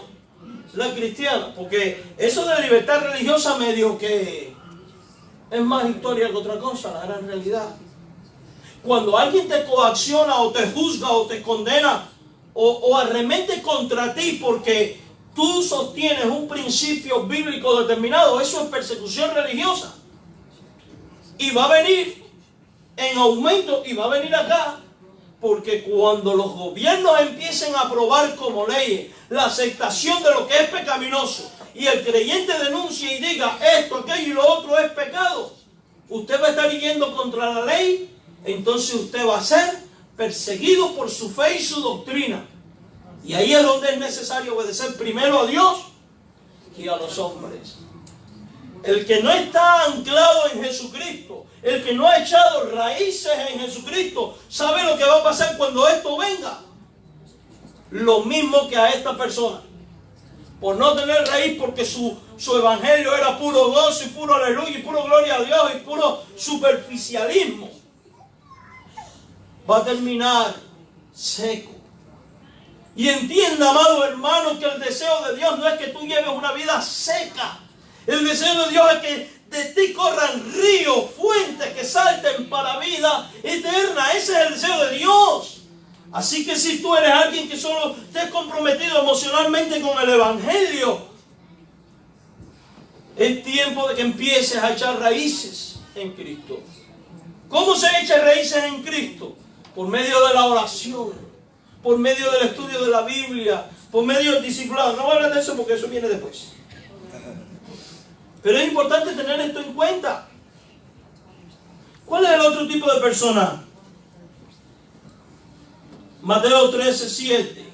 la cristiana. Porque eso de libertad religiosa medio que es más historia que otra cosa, la gran realidad. Cuando alguien te coacciona o te juzga o te condena o arremete contra ti porque tú sostienes un principio bíblico determinado, eso es persecución religiosa. Y va a venir en aumento y va a venir acá, porque cuando los gobiernos empiecen a aprobar como leyes la aceptación de lo que es pecaminoso y el creyente denuncie y diga esto, aquello y lo otro es pecado, usted va a estar yendo contra la ley, entonces usted va a ser perseguido por su fe y su doctrina. Y ahí es donde es necesario obedecer primero a Dios y a los hombres. El que no está anclado en Jesucristo, el que no ha echado raíces en Jesucristo, sabe lo que va a pasar cuando esto venga. Lo mismo que a esta persona. Por no tener raíz, porque su evangelio era puro gozo y puro aleluya y puro gloria a Dios y puro superficialismo, va a terminar seco. Y entienda, amado hermano, que el deseo de Dios no es que tú lleves una vida seca. El deseo de Dios es que de ti corran ríos, fuentes que salten para vida eterna. Ese es el deseo de Dios. Así que si tú eres alguien que solo estés comprometido emocionalmente con el evangelio, es tiempo de que empieces a echar raíces en Cristo. ¿Cómo se echa raíces en Cristo? Por medio de la oración, por medio del estudio de la Biblia, por medio del discipulado. No voy a hablar de eso porque eso viene después. Pero es importante tener esto en cuenta. ¿Cuál es el otro tipo de persona? Mateo 13, 7.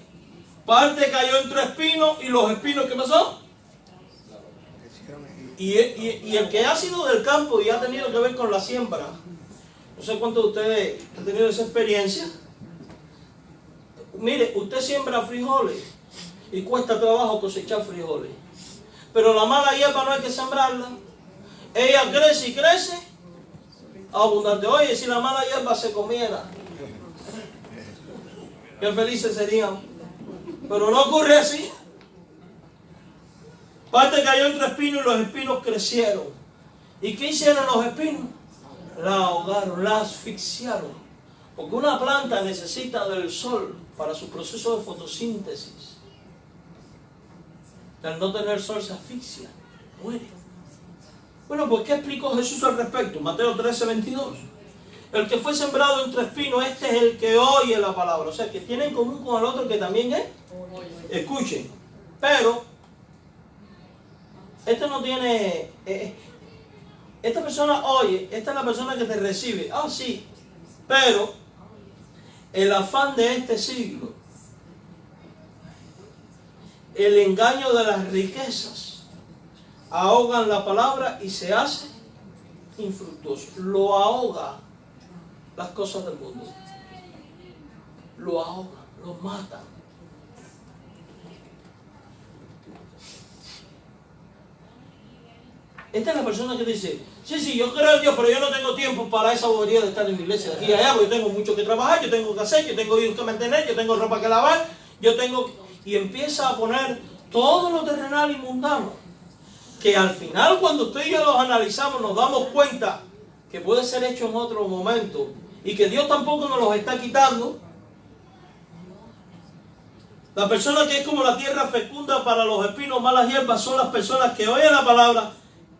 Parte cayó entre espinos y los espinos, ¿qué pasó? Y el que ha sido del campo y ha tenido que ver con la siembra, no sé cuántos de ustedes han tenido esa experiencia. Mire, usted siembra frijoles y cuesta trabajo cosechar frijoles. Pero la mala hierba no hay que sembrarla. Ella crece y crece abundante. Oye, si la mala hierba se comiera, qué felices serían. Pero no ocurre así. Parte cayó entre espinos y los espinos crecieron. ¿Y qué hicieron los espinos? La ahogaron, la asfixiaron. Porque una planta necesita del sol para su proceso de fotosíntesis. Al no tener sol se asfixia, muere. Bueno, pues ¿qué explicó Jesús al respecto? Mateo 13, 22. El que fue sembrado entre espinos, este es el que oye la palabra. O sea, que tiene en común con el otro que también es. Escuchen. Pero, este no tiene... esta persona oye, esta es la persona que te recibe. Ah, sí. Pero, el afán de este siglo, el engaño de las riquezas, ahogan la palabra y se hace infructuoso. Lo ahoga las cosas del mundo. Lo ahoga, lo mata. Esta es la persona que dice, sí, yo creo en Dios, pero yo no tengo tiempo para esa bobería de estar en la iglesia de aquí y allá, porque yo tengo mucho que trabajar, yo tengo que hacer, yo tengo hijos que mantener, yo tengo ropa que lavar, yo tengo... Y empieza a poner todo lo terrenal y mundano, que al final cuando usted y yo los analizamos nos damos cuenta que puede ser hecho en otro momento y que Dios tampoco nos los está quitando. La persona que es como la tierra fecunda para los espinos, malas hierbas, son las personas que oyen la palabra,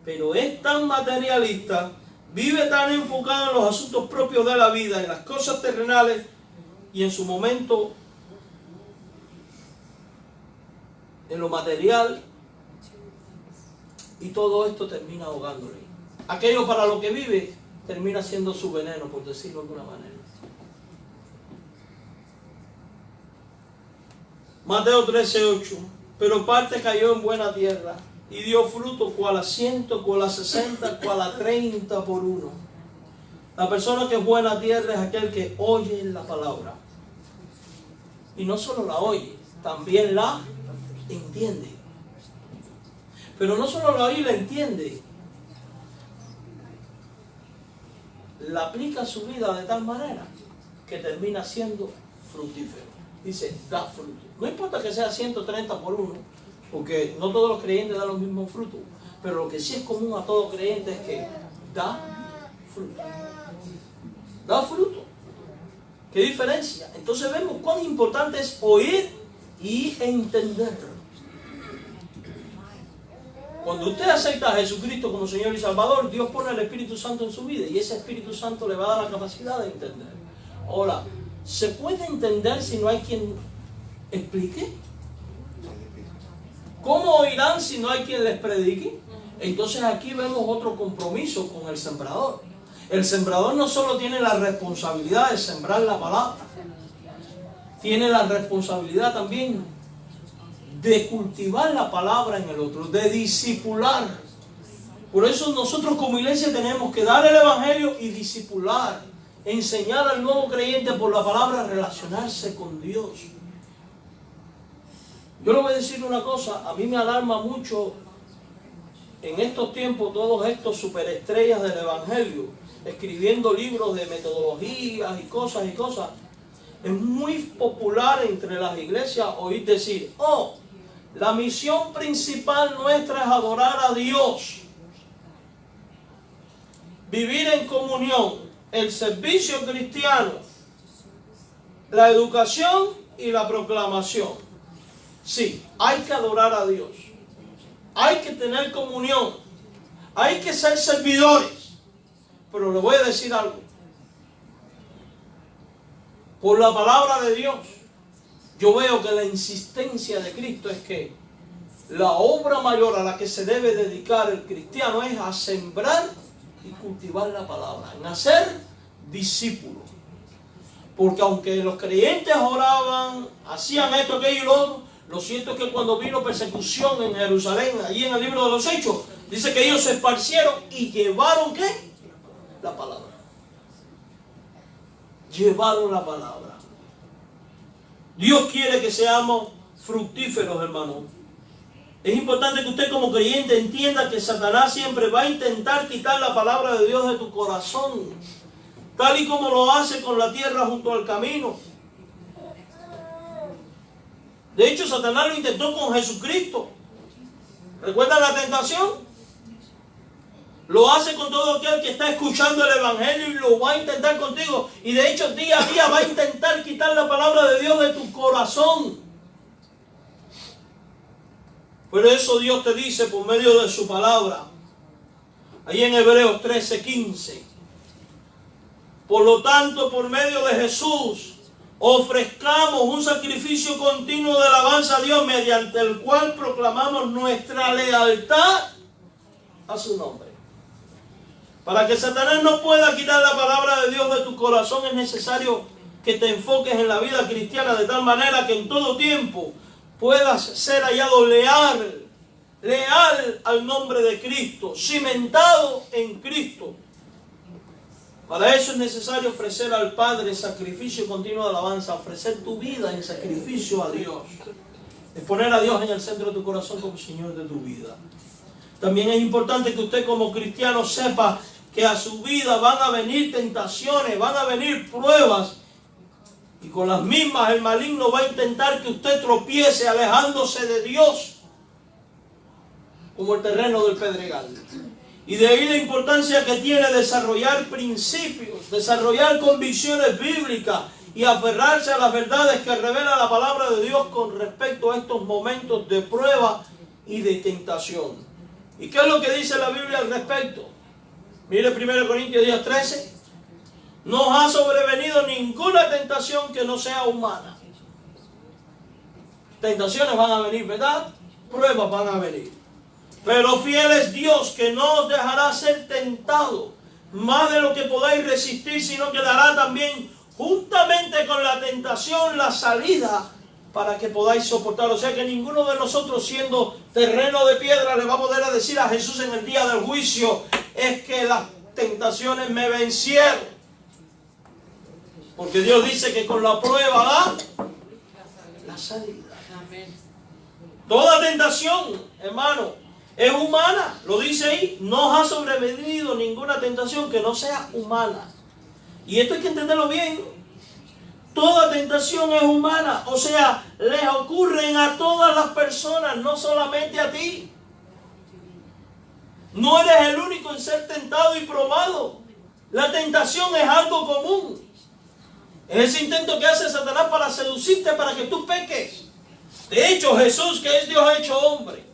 pero es tan materialista, vive tan enfocado en los asuntos propios de la vida, en las cosas terrenales, y en su momento en lo material, y todo esto termina ahogándole. Aquello para lo que vive termina siendo su veneno, por decirlo de alguna manera. Mateo 13:8. Pero parte cayó en buena tierra y dio fruto, cual a 100, cual a 60, cual a 30 por uno. La persona que es buena tierra es aquel que oye la palabra. Y no solo la oye, también la entiende. Pero no solo la oye y la entiende, la aplica a su vida de tal manera que termina siendo fructífero. dice, da fruto. No importa que sea 130 por 1, porque no todos los creyentes dan los mismos frutos, pero lo que sí es común a todo creyente es que da fruto. Da fruto. ¿Qué diferencia? Entonces vemos cuán importante es oír y entender. Cuando usted acepta a Jesucristo como Señor y Salvador, Dios pone el Espíritu Santo en su vida y ese Espíritu Santo le va a dar la capacidad de entender. Ahora, ¿se puede entender si no hay quien explique? ¿Cómo oirán si no hay quien les predique? Entonces aquí vemos otro compromiso con el sembrador. El sembrador no solo tiene la responsabilidad de sembrar la palabra, tiene la responsabilidad también de cultivar la palabra en el otro, de discipular. Por eso nosotros como iglesia tenemos que dar el evangelio y discipular, enseñar al nuevo creyente por la palabra a relacionarse con Dios. Yo le voy a decir una cosa, a mí me alarma mucho en estos tiempos todos estos superestrellas del evangelio, escribiendo libros de metodologías y cosas. Es muy popular entre las iglesias oír decir, oh, la misión principal nuestra es adorar a Dios, vivir en comunión, el servicio cristiano, la educación y la proclamación. Sí, hay que adorar a Dios, hay que tener comunión, hay que ser servidores, pero le voy a decir algo. Por la palabra de Dios, yo veo que la insistencia de Cristo es que la obra mayor a la que se debe dedicar el cristiano es a sembrar y cultivar la palabra, en hacer discípulos. Porque aunque los creyentes oraban, hacían esto, aquello y lo otro, lo cierto es que cuando vino persecución en Jerusalén, allí en el libro de los Hechos, dice que ellos se esparcieron y llevaron ¿qué? La palabra. Llevaron la palabra. Dios quiere que seamos fructíferos, hermano. Es importante que usted como creyente entienda que Satanás siempre va a intentar quitar la palabra de Dios de tu corazón, tal y como lo hace con la tierra junto al camino. De hecho, Satanás lo intentó con Jesucristo. ¿Recuerdan la tentación? Lo hace con todo aquel que está escuchando el evangelio y lo va a intentar contigo. Y de hecho día a día va a intentar quitar la palabra de Dios de tu corazón. Pero eso Dios te dice por medio de su palabra. Ahí en Hebreos 13:15. Por lo tanto, por medio de Jesús, ofrezcamos un sacrificio continuo de alabanza a Dios, mediante el cual proclamamos nuestra lealtad a su nombre. Para que Satanás no pueda quitar la palabra de Dios de tu corazón, es necesario que te enfoques en la vida cristiana de tal manera que en todo tiempo puedas ser hallado leal al nombre de Cristo, cimentado en Cristo. Para eso es necesario ofrecer al Padre sacrificio continuo de alabanza, ofrecer tu vida en sacrificio a Dios. Es poner a Dios en el centro de tu corazón como Señor de tu vida. También es importante que usted como cristiano sepa que a su vida van a venir tentaciones, van a venir pruebas, y con las mismas el maligno va a intentar que usted tropiece alejándose de Dios, como el terreno del pedregal. Y de ahí la importancia que tiene desarrollar principios, desarrollar convicciones bíblicas y aferrarse a las verdades que revela la palabra de Dios con respecto a estos momentos de prueba y de tentación. ¿Y qué es lo que dice la Biblia al respecto? Mire 1 Corintios 10:13. No os ha sobrevenido ninguna tentación que no sea humana. Tentaciones van a venir, ¿verdad? Pruebas van a venir. Pero fiel es Dios, que no os dejará ser tentado más de lo que podáis resistir, sino que dará también juntamente con la tentación la salida para que podáis soportar. O sea que ninguno de nosotros, siendo terreno de piedra, le va a poder decir a Jesús en el día del juicio: es que las tentaciones me vencieron. Porque Dios dice que con la prueba da la salida. Toda tentación, hermano, es humana. Lo dice ahí: no os ha sobrevenido ninguna tentación que no sea humana. Y esto hay que entenderlo bien. Toda tentación es humana, o sea, les ocurren a todas las personas, no solamente a ti. No eres el único en ser tentado y probado. La tentación es algo común. Es ese intento que hace Satanás para seducirte, para que tú peques. De hecho, Jesús, que es Dios hecho hombre,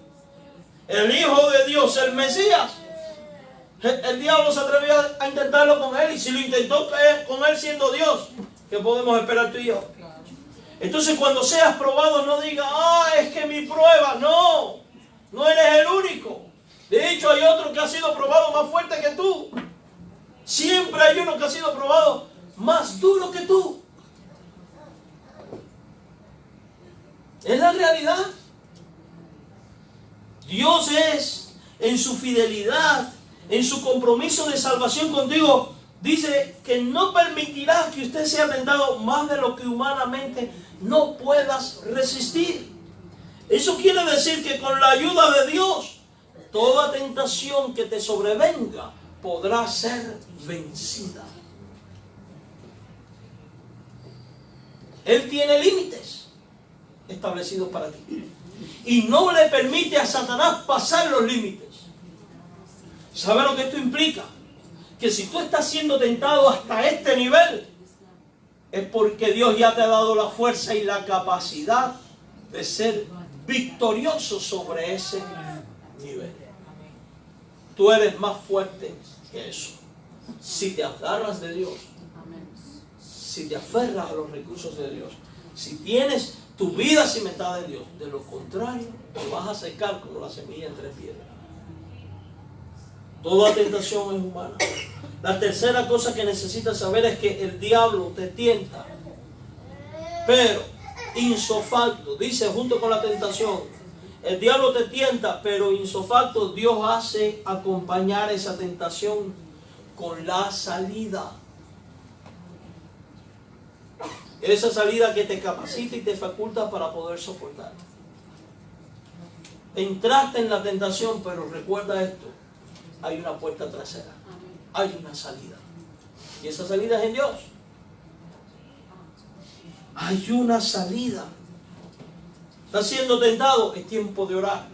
el Hijo de Dios, el Mesías, el diablo se atrevió a intentarlo con él, y si lo intentó con él siendo Dios, ¿qué podemos esperar tú y yo? Entonces, cuando seas probado, no digas, es que mi prueba. No, no eres el único. De hecho, hay otro que ha sido probado más fuerte que tú. Siempre hay uno que ha sido probado más duro que tú. Es la realidad. Dios es, en su fidelidad, en su compromiso de salvación contigo, dice que no permitirá que usted sea tentado más de lo que humanamente no puedas resistir. Eso quiere decir que con la ayuda de Dios, toda tentación que te sobrevenga podrá ser vencida. Él tiene límites establecidos para ti. Y no le permite a Satanás pasar los límites. ¿Sabe lo que esto implica? Que si tú estás siendo tentado hasta este nivel, es porque Dios ya te ha dado la fuerza y la capacidad de ser victorioso sobre ese nivel. Tú eres más fuerte que eso. Si te agarras de Dios, si te aferras a los recursos de Dios, si tienes tu vida cimentada en Dios, de lo contrario, te vas a secar como la semilla entre piedras. Toda tentación es humana. La tercera cosa que necesitas saber es que el diablo te tienta, pero insofacto, dice junto con la tentación, el diablo te tienta, pero insofacto Dios hace acompañar esa tentación con la salida. Esa salida que te capacita y te faculta para poder soportar. Entraste en la tentación, pero recuerda esto: hay una puerta trasera, hay una salida, y esa salida es en Dios. Hay una salida. Estás siendo tentado, es tiempo de orar,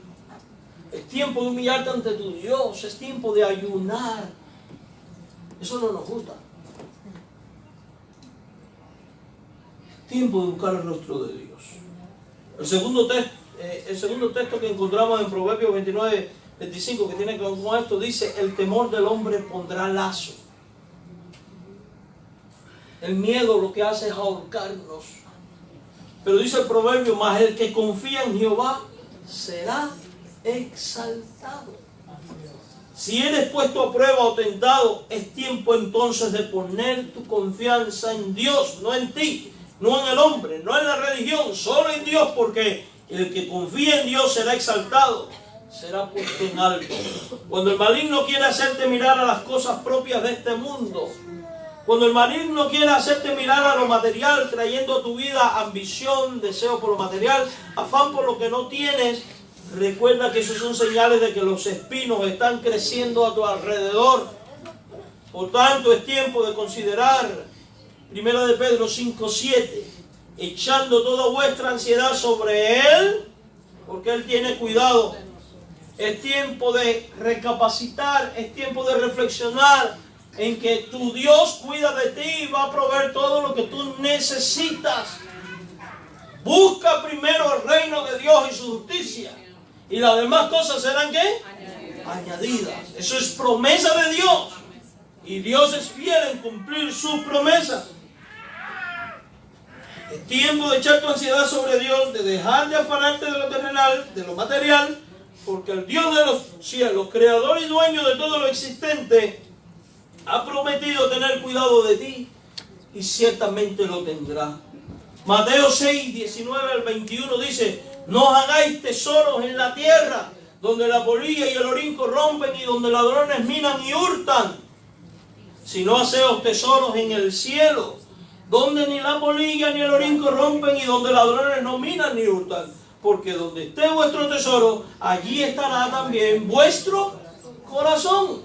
es tiempo de humillarte ante tu Dios, es tiempo de ayunar. Eso no nos gusta. Tiempo de buscar el rostro de Dios. El segundo texto que encontramos en Proverbios 29-25, que tiene que ver con esto, dice: el temor del hombre pondrá lazo. El miedo lo que hace es ahorcarnos. Pero dice el proverbio: mas el que confía en Jehová será exaltado. Si eres puesto a prueba o tentado, es tiempo entonces de poner tu confianza en Dios, no en ti, no en el hombre, no en la religión, solo en Dios, porque el que confía en Dios será exaltado, será puesto en alto. Cuando el maligno quiere hacerte mirar a las cosas propias de este mundo, cuando el maligno quiere hacerte mirar a lo material, trayendo a tu vida ambición, deseo por lo material, afán por lo que no tienes, recuerda que esos son señales de que los espinos están creciendo a tu alrededor. Por tanto, es tiempo de considerar 1 de Pedro 5:7, echando toda vuestra ansiedad sobre Él, porque Él tiene cuidado. Es tiempo de recapacitar, es tiempo de reflexionar en que tu Dios cuida de ti y va a proveer todo lo que tú necesitas. Busca primero el reino de Dios y su justicia, y las demás cosas serán ¿qué? Añadidas. Eso es promesa de Dios, y Dios es fiel en cumplir sus promesas. Es tiempo de echar tu ansiedad sobre Dios, de dejar de afanarte de lo terrenal, de lo material, porque el Dios de los cielos, creador y dueño de todo lo existente, ha prometido tener cuidado de ti, y ciertamente lo tendrá. Mateo 6:19-21 dice: no os hagáis tesoros en la tierra, donde la polilla y el orín corrompen y donde ladrones minan y hurtan, sino haceos tesoros en el cielo, donde ni la polilla ni el orín corrompen y donde ladrones no minan ni hurtan, porque donde esté vuestro tesoro, allí estará también vuestro corazón.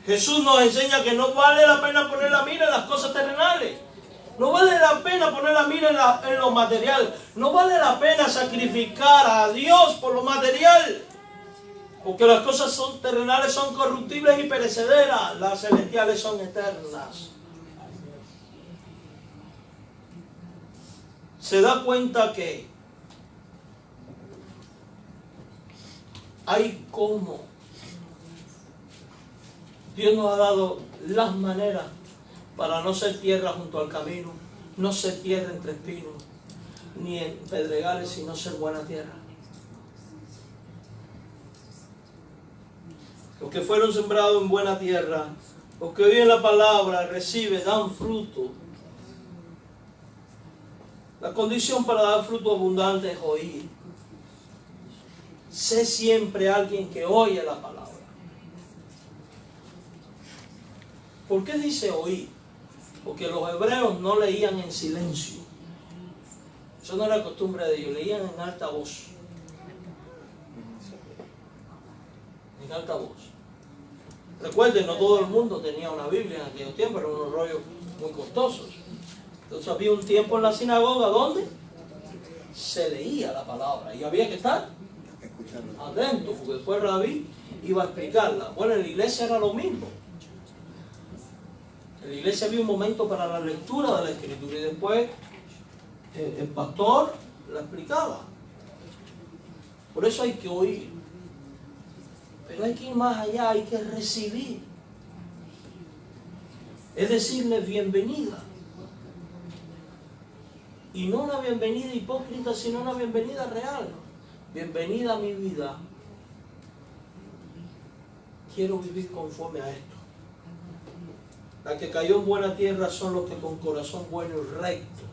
Jesús nos enseña que no vale la pena poner la mira en las cosas terrenales. No vale la pena poner la mira en lo material. No vale la pena sacrificar a Dios por lo material. Porque las cosas terrenales son corruptibles y perecederas. Las celestiales son eternas. Se da cuenta que hay cómo Dios nos ha dado las maneras para no ser tierra junto al camino, no ser tierra entre espinos, ni en pedregales, sino ser buena tierra. Los que fueron sembrados en buena tierra, los que oyen la palabra, reciben, dan fruto. La condición para dar fruto abundante es oír. Sé siempre alguien que oye la palabra. ¿Por qué dice oír? Porque los hebreos no leían en silencio. Eso no era costumbre de ellos, leían en alta voz. En alta voz. Recuerden, no todo el mundo tenía una Biblia en aquellos tiempos, eran unos rollos muy costosos. Entonces había un tiempo en la sinagoga donde se leía la palabra y había que estar atento, porque después Rabí iba a explicarla. Bueno, en la iglesia era lo mismo. En la iglesia había un momento para la lectura de la Escritura y después el pastor la explicaba. Por eso hay que oír. Pero hay que ir más allá, hay que recibir. Es decirle bienvenida. Y no una bienvenida hipócrita, sino una bienvenida real. Bienvenida a mi vida. Quiero vivir conforme a esto. La que cayó en buena tierra son los que con corazón bueno y recto.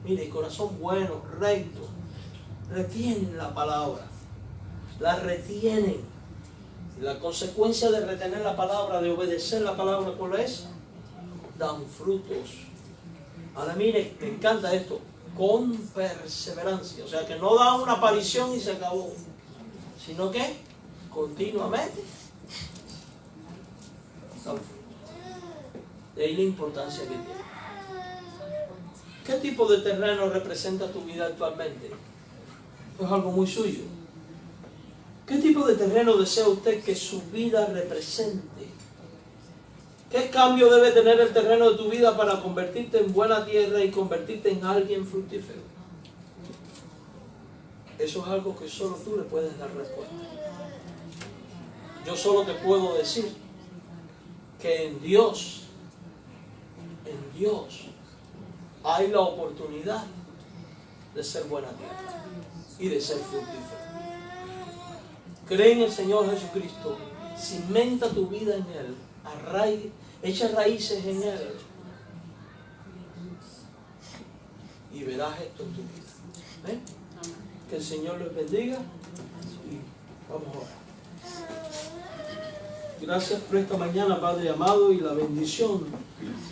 Mire, corazón bueno, recto. Retienen la palabra. La retienen. Y la consecuencia de retener la palabra, de obedecer la palabra, ¿cuál es? Dan frutos. Ahora mire, me encanta esto. Con perseverancia. O sea, que no da una aparición y se acabó. Sino que continuamente dan frutos. De ahí la importancia que tiene. ¿Qué tipo de terreno representa tu vida actualmente? Es algo muy suyo. ¿Qué tipo de terreno desea usted que su vida represente? ¿Qué cambio debe tener el terreno de tu vida para convertirte en buena tierra y convertirte en alguien fructífero? Eso es algo que solo tú le puedes dar respuesta. Yo solo te puedo decir que en Dios hay la oportunidad de ser buena tierra y de ser fructífero. Cree en el Señor Jesucristo, cimenta tu vida en Él, echa raíces en Él y verás esto en tu vida. ¿Ven? Que el Señor les bendiga y vamos a orar. Gracias por esta mañana, Padre amado, y la bendición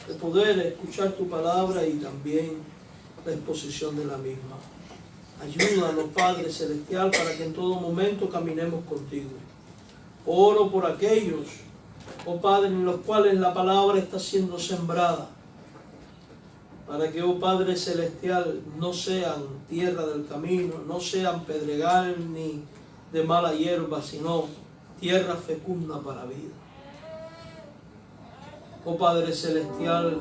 de poder escuchar tu palabra y también la exposición de la misma. Ayúdanos, Padre Celestial, para que en todo momento caminemos contigo. Oro por aquellos, oh Padre, en los cuales la palabra está siendo sembrada, para que, oh Padre Celestial, no sean tierra del camino, no sean pedregal ni de mala hierba, sino tierra fecunda para vida. Oh Padre Celestial,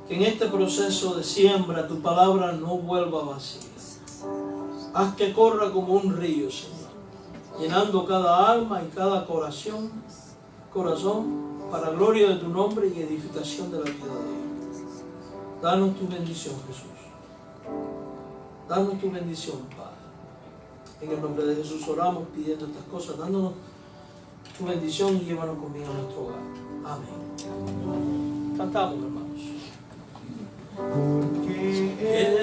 que en este proceso de siembra tu palabra no vuelva vacía. Haz que corra como un río, Señor, llenando cada alma y cada corazón para gloria de tu nombre y edificación de la vida de Dios. Danos tu bendición, Jesús. Danos tu bendición, Padre. En el nombre de Jesús oramos pidiendo estas cosas, dándonos tu bendición y llévanos conmigo a nuestro hogar. Amén. Cantamos, hermanos. Porque